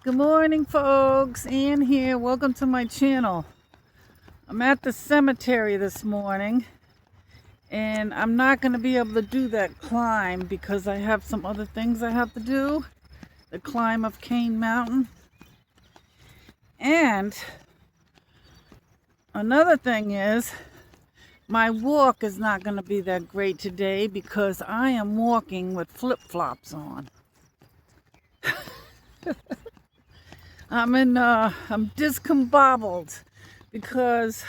Good morning, folks. Ann here. Welcome to my channel. I'm at the cemetery this morning, and I'm not going to be able to do that climb because I have some other things I have to do. The climb of Cane Mountain. And another thing is, my walk is not going to be that great today because I am walking with flip-flops on. I'm discombobbled because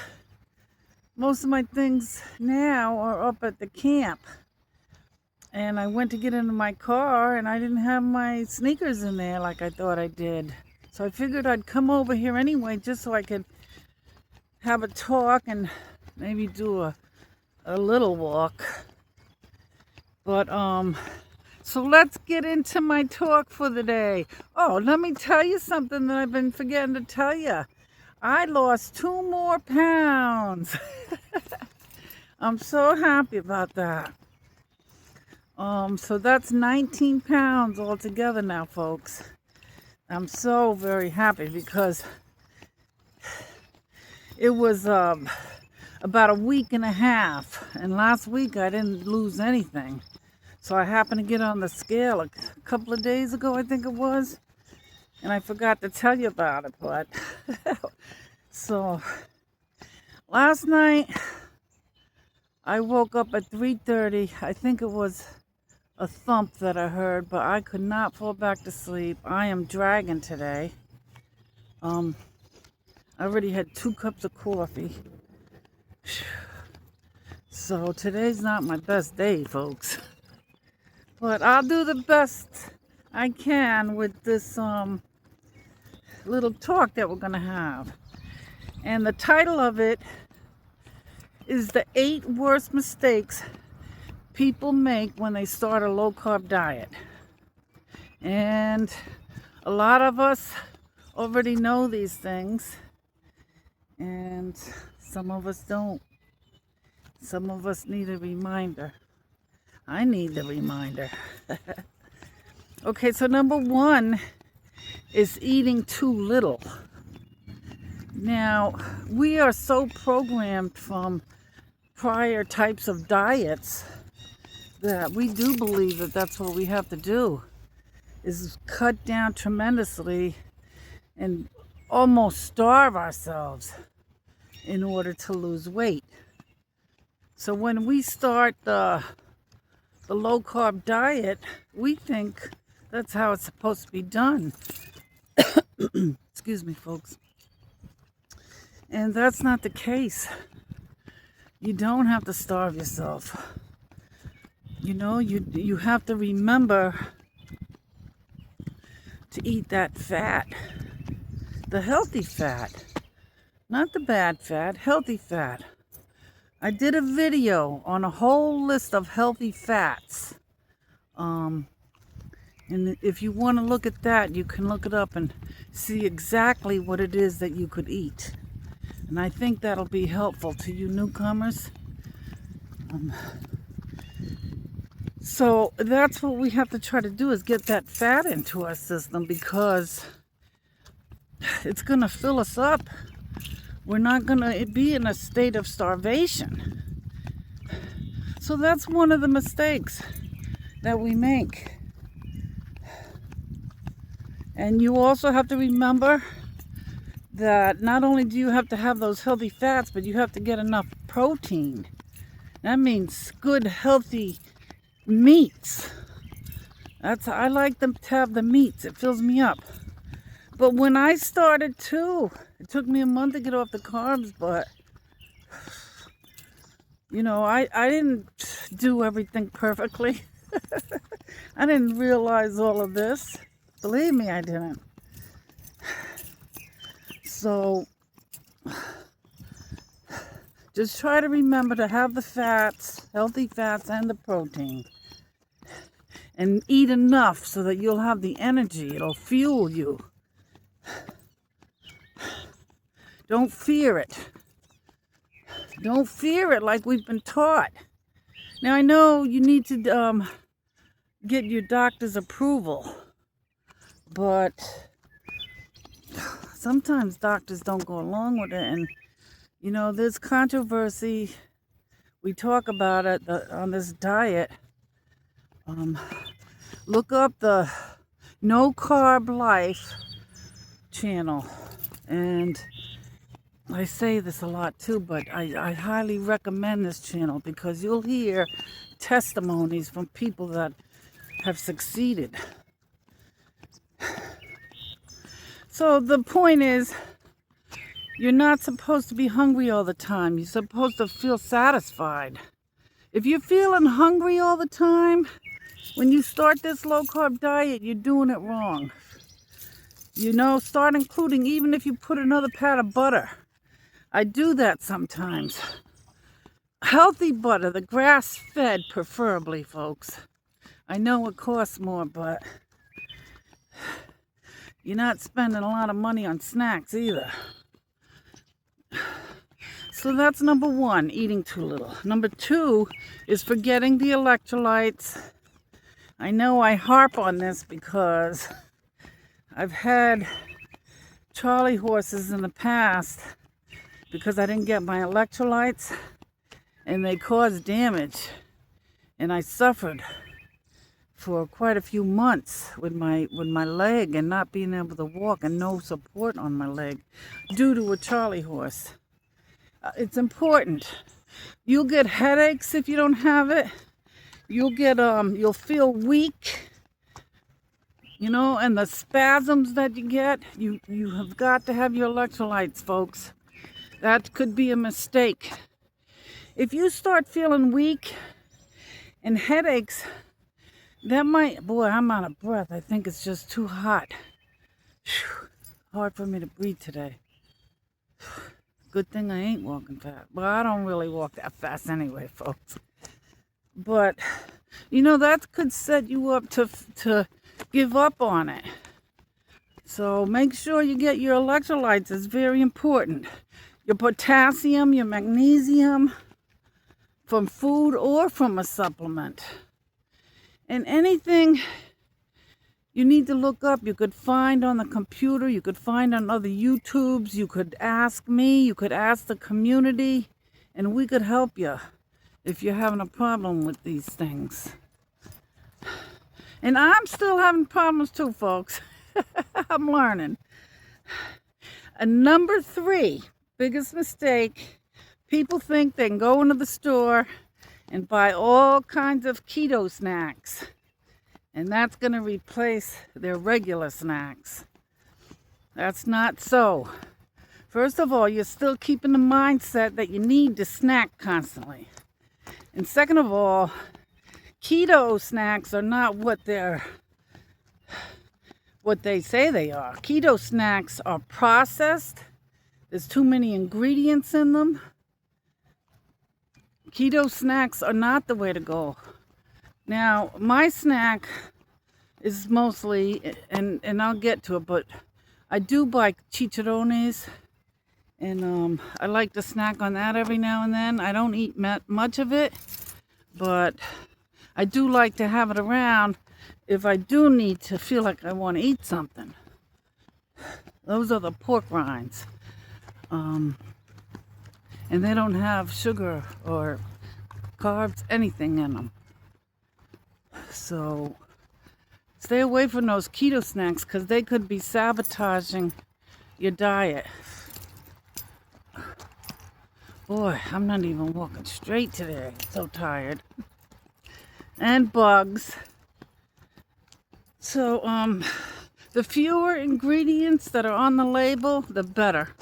most of my things now are up at the camp. And I went to get into my car and I didn't have my sneakers in there like I thought I did. So I figured I'd come over here anyway just so I could have a talk and maybe do a little walk. But so let's get into my talk for the day. Oh, let me tell you something that I've been forgetting to tell you. I lost 2 more pounds. I'm so happy about that. So that's 19 pounds altogether now, folks. I'm so very happy because it was about a week and a half, and last week I didn't lose anything. So I happened to get on the scale a couple of days ago, I think it was, and I forgot to tell you about it, but so last night I woke up at 3:30. I think it was a thump that I heard, but I could not fall back to sleep. I am dragging today. I already had 2 cups of coffee. So today's not my best day, folks. But I'll do the best I can with this little talk that we're going to have. And the title of it is the 8 worst mistakes people make when they start a low-carb diet. And a lot of us already know these things, and some of us don't. Some of us need a reminder. I need the reminder. Okay, so number 1 is eating too little. Now, we are so programmed from prior types of diets that we do believe that that's what we have to do, is cut down tremendously and almost starve ourselves in order to lose weight. So when we start the low-carb diet, we think that's how it's supposed to be done. Excuse me, folks. And that's not the case. You don't have to starve yourself. You know, you have to remember to eat that fat, the healthy fat, not the bad fat, healthy fat. I did a video on a whole list of healthy fats. And if you want to look at that, you can look it up and see exactly what it is that you could eat. And I think that'll be helpful to you newcomers. So that's what we have to try to do, is get that fat into our system, because it's going to fill us up. We're not going to be in a state of starvation. So that's one of the mistakes that we make. And you also have to remember that not only do you have to have those healthy fats, but you have to get enough protein. That means good, healthy meats. I like them to have the meats. It fills me up. But when I started too, it took me a month to get off the carbs, but you know, I didn't do everything perfectly. I didn't realize all of this. Believe me, I didn't. So just try to remember to have the fats, healthy fats, and the protein. And eat enough so that you'll have the energy. It'll fuel you. Don't fear it. Don't fear it like we've been taught. Now, I know you need to get your doctor's approval, but sometimes doctors don't go along with it. And, there's controversy. We talk about it on this diet. Look up the No Carb Life channel. And I say this a lot too, but I highly recommend this channel because you'll hear testimonies from people that have succeeded. So the point is, you're not supposed to be hungry all the time. You're supposed to feel satisfied. If you're feeling hungry all the time, when you start this low-carb diet, you're doing it wrong. Start including, even if you put another pat of butter. I do that sometimes. Healthy butter, the grass-fed preferably, folks. I know it costs more, but you're not spending a lot of money on snacks either. So that's number one, eating too little. Number two is forgetting the electrolytes. I know I harp on this because I've had Charlie horses in the past because I didn't get my electrolytes and they caused damage. And I suffered for quite a few months with my leg and not being able to walk and no support on my leg due to a Charlie horse. It's important. You'll get headaches if you don't have it. You'll feel weak. And the spasms that you get, you have got to have your electrolytes, folks. That could be a mistake. If you start feeling weak and headaches, that might, boy, I'm out of breath. I think it's just too hot. Whew. Hard for me to breathe today. Good thing I ain't walking fast. Well, I don't really walk that fast anyway, folks. But, that could set you up to give up on it. So make sure you get your electrolytes. It's very important. Your potassium, your magnesium, from food or from a supplement. And anything you need to look up, you could find on the computer, you could find on other YouTubes, you could ask me, you could ask the community, and we could help you if you're having a problem with these things. And I'm still having problems too, folks. I'm learning. And number 3, biggest mistake, people think they can go into the store and buy all kinds of keto snacks. And that's going to replace their regular snacks. That's not so. First of all, you're still keeping the mindset that you need to snack constantly. And second of all, keto snacks are not what they say they are. Keto snacks are processed. There's too many ingredients in them. Keto snacks are not the way to go. Now, my snack is mostly, and I'll get to it, but I do buy chicharrones, and I like to snack on that every now and then. I don't eat much of it, but I do like to have it around if I do need to feel like I want to eat something. Those are the pork rinds. And they don't have sugar or carbs, anything in them. So stay away from those keto snacks because they could be sabotaging your diet. Boy, I'm not even walking straight today. I'm so tired. And bugs. So, the fewer ingredients that are on the label, the better.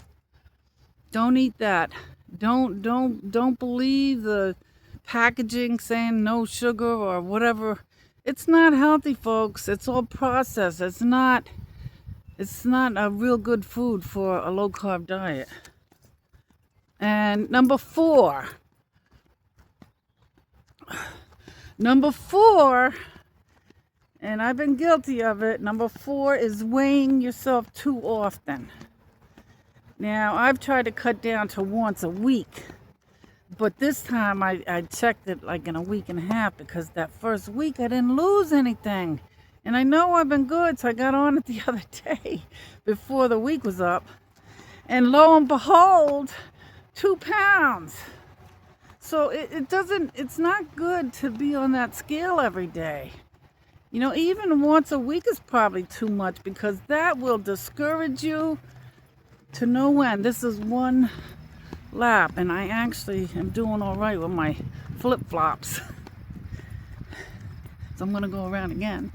Don't eat that. Don't believe the packaging saying no sugar or whatever. It's not healthy, folks. It's all processed. It's not a real good food for a low carb diet. And number four, and I've been guilty of it, number 4 is weighing yourself too often. Now, I've tried to cut down to once a week, but this time I checked it like in a week and a half because that first week I didn't lose anything. And I know I've been good, so I got on it the other day before the week was up. And lo and behold, 2 pounds. So it's not good to be on that scale every day. Even once a week is probably too much, because that will discourage you to no end. This is one lap, and I actually am doing all right with my flip-flops. So I'm going to go around again.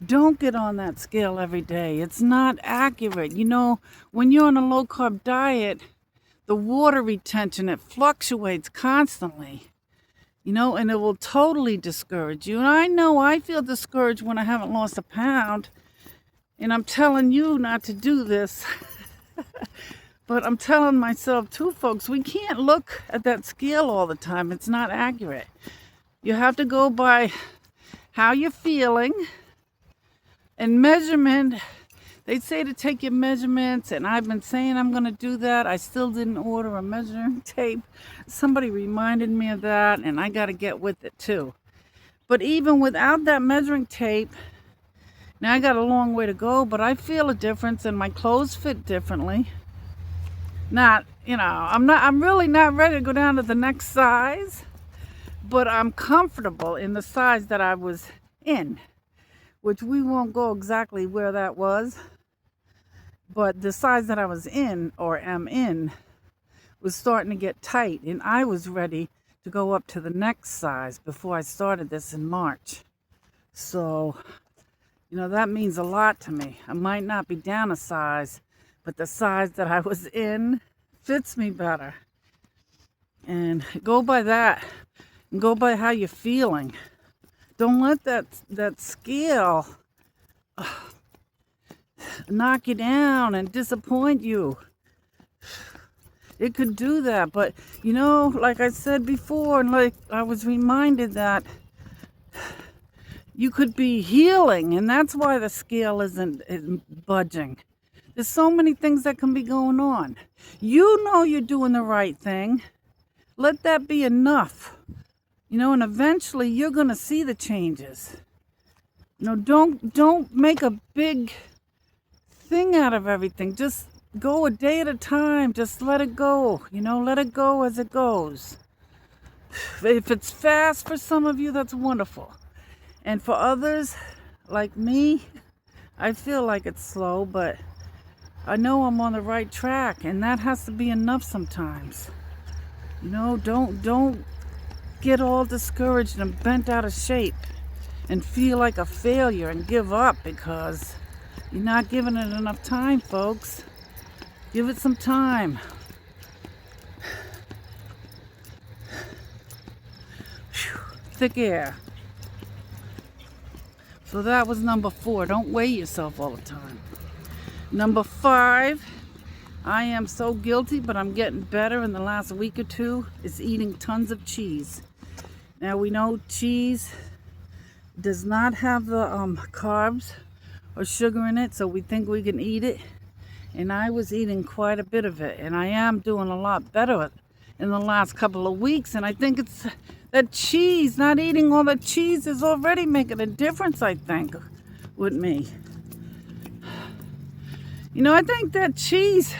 Don't get on that scale every day. It's not accurate. When you're on a low-carb diet, the water retention, it fluctuates constantly. And it will totally discourage you. And I know I feel discouraged when I haven't lost a pound. And I'm telling you not to do this. But I'm telling myself too, folks, we can't look at that scale all the time. It's not accurate. You have to go by how you're feeling. And measurement, they say to take your measurements, and I've been saying I'm going to do that. I still didn't order a measuring tape. Somebody reminded me of that, and I got to get with it too. But even without that measuring tape, now I got a long way to go, but I feel a difference, and my clothes fit differently. I'm really not ready to go down to the next size, but I'm comfortable in the size that I was in, which we won't go exactly where that was, but the size that I was in, or am in, was starting to get tight, and I was ready to go up to the next size before I started this in March. So, that means a lot to me. I might not be down a size, but the size that I was in fits me better. And go by that, and go by how you're feeling. Don't let that scale knock you down and disappoint you. It could do that, but like I said before, and like I was reminded, that you could be healing, and that's why the scale isn't budging. There's so many things that can be going on. You're doing the right thing. Let that be enough. And eventually you're going to see the changes. Don't make a big thing out of everything. Just go a day at a time. Just let it go. Let it go as it goes. If it's fast for some of you, that's wonderful. And for others, like me, I feel like it's slow, but I know I'm on the right track, and that has to be enough sometimes. Don't get all discouraged and bent out of shape and feel like a failure and give up because you're not giving it enough time, folks. Give it some time. Thick air. So that was number 4. Don't weigh yourself all the time. Number 5, I am so guilty, but I'm getting better in the last week or two, is eating tons of cheese. Now we know cheese does not have the carbs or sugar in it, so we think we can eat it. And I was eating quite a bit of it, and I am doing a lot better in the last couple of weeks. And I think it's that cheese, not eating all the cheese, is already making a difference, I think, with me. I think that cheese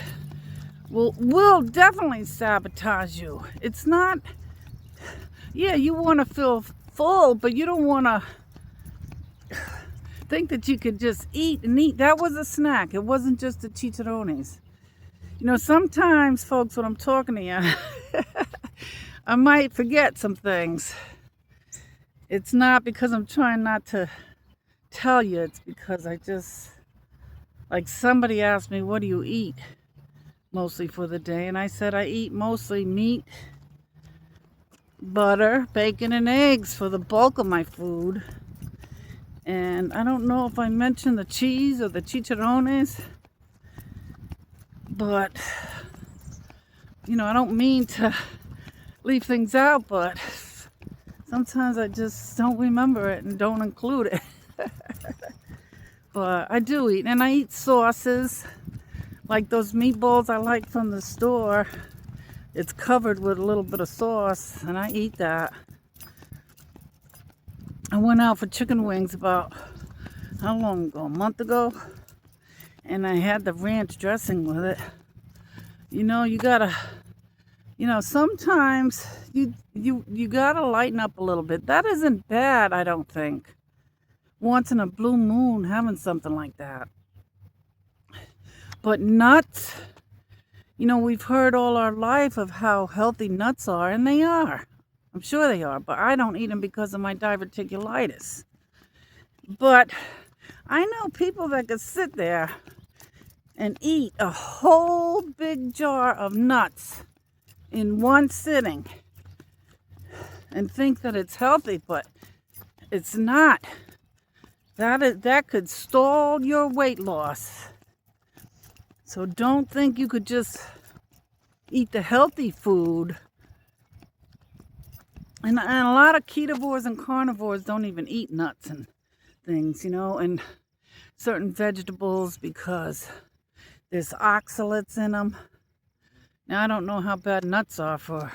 will definitely sabotage you. It's not, you want to feel full, but you don't want to think that you could just eat and eat. That was a snack. It wasn't just the chicharrones. Sometimes, folks, when I'm talking to you, I might forget some things. It's not because I'm trying not to tell you. It's because I just, like, somebody asked me, what do you eat mostly for the day? And I said I eat mostly meat, butter, bacon, and eggs for the bulk of my food. And I don't know if I mentioned the cheese or the chicharrones, but I don't mean to leave things out, but sometimes I just don't remember it and don't include it. But I do eat, and I eat sauces, like those meatballs I like from the store. It's covered with a little bit of sauce, and I eat that. I went out for chicken wings about, how long ago? A month ago. And I had the ranch dressing with it. You gotta, sometimes you gotta lighten up a little bit. That isn't bad, I don't think. Once in a blue moon having something like that. But nuts, we've heard all our life of how healthy nuts are, and they are. I'm sure they are, but I don't eat them because of my diverticulitis. But I know people that could sit there and eat a whole big jar of nuts in one sitting and think that it's healthy, but it's not. That could stall your weight loss. So don't think you could just eat the healthy food. And a lot of ketovores and carnivores don't even eat nuts and things, and certain vegetables because there's oxalates in them. Now, I don't know how bad nuts are for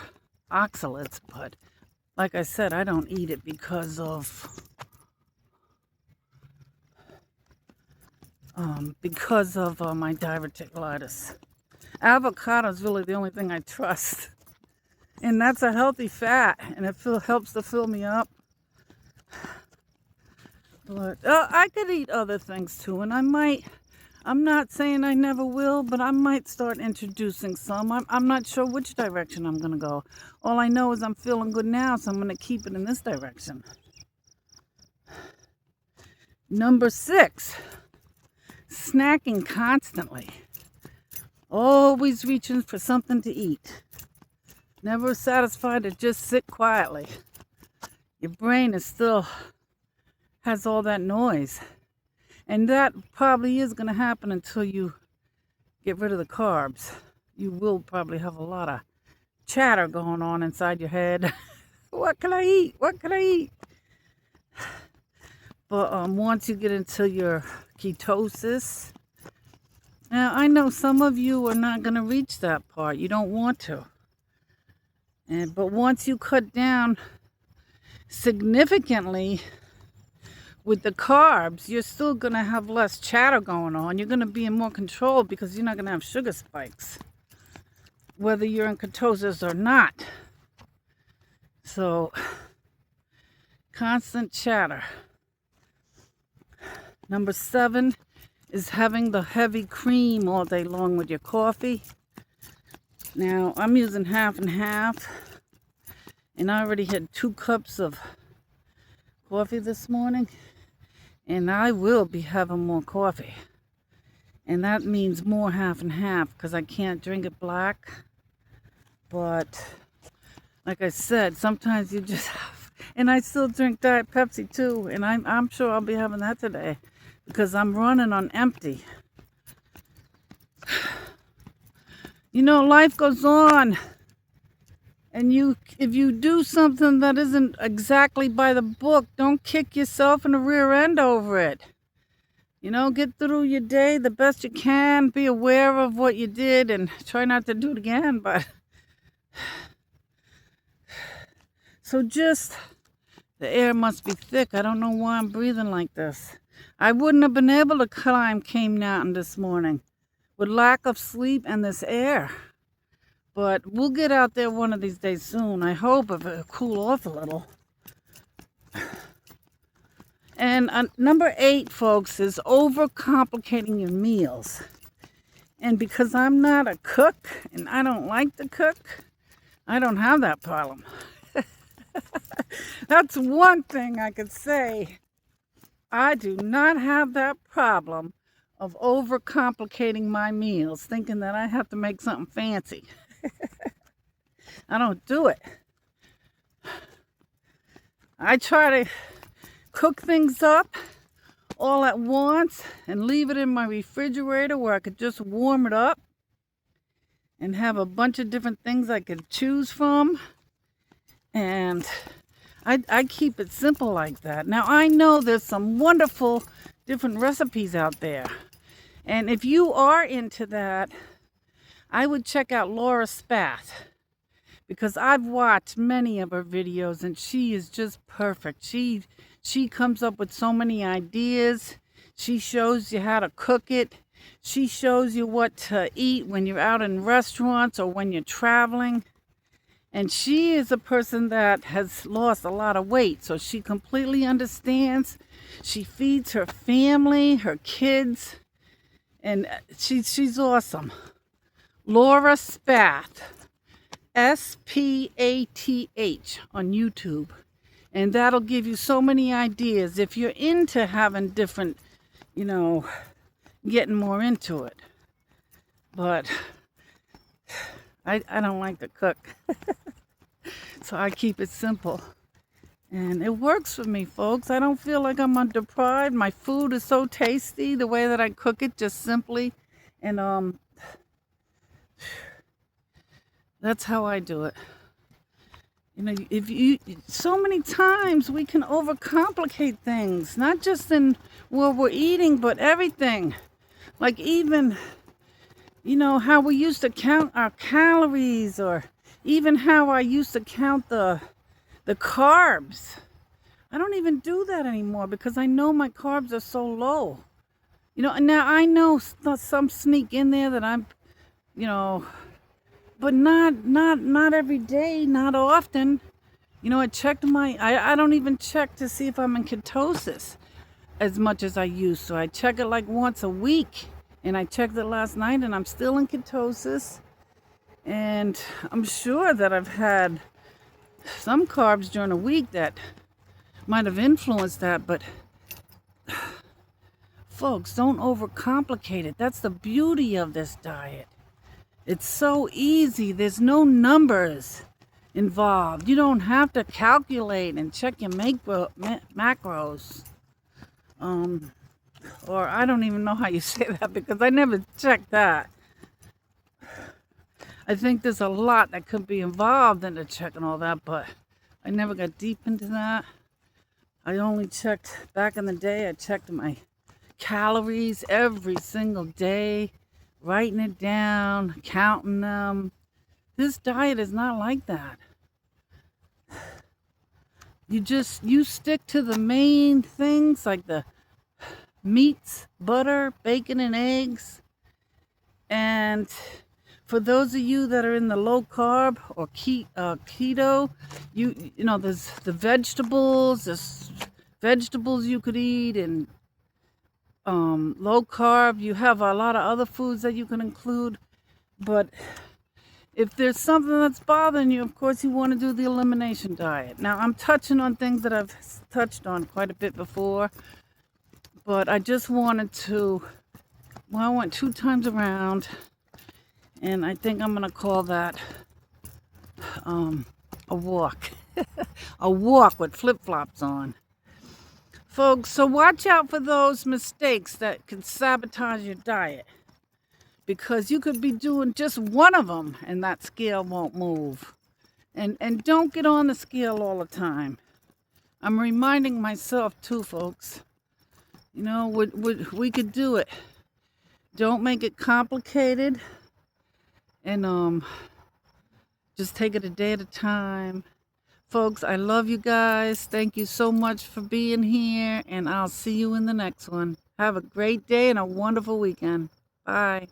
oxalates, but like I said, I don't eat it because of my diverticulitis. Avocado is really the only thing I trust. And that's a healthy fat, and it helps to fill me up. But I could eat other things too, and I'm not saying I never will, but I might start introducing some. I'm not sure which direction I'm going to go. All I know is I'm feeling good now, so I'm going to keep it in this direction. Number 6, snacking constantly. Always reaching for something to eat. Never satisfied to just sit quietly. Your brain has all that noise. And that probably is going to happen until you get rid of the carbs. You will probably have a lot of chatter going on inside your head. What can I eat? What can I eat? But once you get into your ketosis, now I know some of you are not going to reach that part. You don't want to. But once you cut down significantly with the carbs, you're still going to have less chatter going on. You're going to be in more control because you're not going to have sugar spikes, whether you're in ketosis or not. So, constant chatter. Number 7 is having the heavy cream all day long with your coffee. Now, I'm using half and half, and I already had 2 cups of coffee this morning, and I will be having more coffee. And that means more half and half because I can't drink it black. But like I said, sometimes you just have, and I still drink Diet Pepsi too, and I'm sure I'll be having that today because I'm running on empty. Life goes on. And if you do something that isn't exactly by the book, don't kick yourself in the rear end over it. Get through your day the best you can. Be aware of what you did and try not to do it again. But so the air must be thick. I don't know why I'm breathing like this. I wouldn't have been able to climb Cane Mountain this morning with lack of sleep and this air. But we'll get out there one of these days soon. I hope if it'll cool off a little. And number 8, folks, is overcomplicating your meals. And because I'm not a cook and I don't like to cook, I don't have that problem. That's one thing I could say. I do not have that problem of overcomplicating my meals, thinking that I have to make something fancy. I don't do it. I try to cook things up all at once and leave it in my refrigerator where I could just warm it up and have a bunch of different things I could choose from. And I keep it simple like that. Now, I know there's some wonderful different recipes out there. And if you are into that, I would check out Laura Spath, because I've watched many of her videos and she is just perfect. She She comes up with so many ideas. She shows you how to cook it. She shows you what to eat when you're out in restaurants or when you're traveling. And she is a person that has lost a lot of weight, so she completely understands. She feeds her family, her kids, and she's awesome. Laura Spath, Spath on YouTube. And that'll give you so many ideas if you're into having different, getting more into it. But I don't like to cook. So I keep it simple. And it works for me, folks. I don't feel like I'm deprived. My food is so tasty the way that I cook it, just simply. And that's how I do it. So many times we can overcomplicate things, not just in what we're eating, but everything. Like even, how we used to count our calories, or even how I used to count the carbs. I don't even do that anymore because I know my carbs are so low. And now I know some sneak in there that I'm, but not every day, not often. I checked I don't even check to see if I'm in ketosis as much as I used to. I check it like once a week, and I checked it last night and I'm still in ketosis. And I'm sure that I've had some carbs during the week that might have influenced that, but folks, don't overcomplicate it. That's the beauty of this diet. It's so easy. There's no numbers involved. You don't have to calculate and check your macros. Or I don't even know how you say that because I never checked that. I think there's a lot that could be involved in the checking all that, but I never got deep into that. I only checked, back in the day, I checked my calories every single day, writing it down, counting them. This diet is not like that. You stick to the main things like the meats, butter, bacon, and eggs. And for those of you that are in the low carb or keto, there's the vegetables. There's vegetables you could eat, and low carb. You have a lot of other foods that you can include. But if there's something that's bothering you, of course, you want to do the elimination diet. Now, I'm touching on things that I've touched on quite a bit before, but I just wanted to. I went 2 times around. And I think I'm going to call that a walk. A walk with flip-flops on. Folks, so watch out for those mistakes that can sabotage your diet. Because you could be doing just one of them and that scale won't move. And don't get on the scale all the time. I'm reminding myself too, folks. We could do it. Don't make it complicated. And just take it a day at a time. Folks, I love you guys. Thank you so much for being here, and I'll see you in the next one. Have a great day and a wonderful weekend. Bye.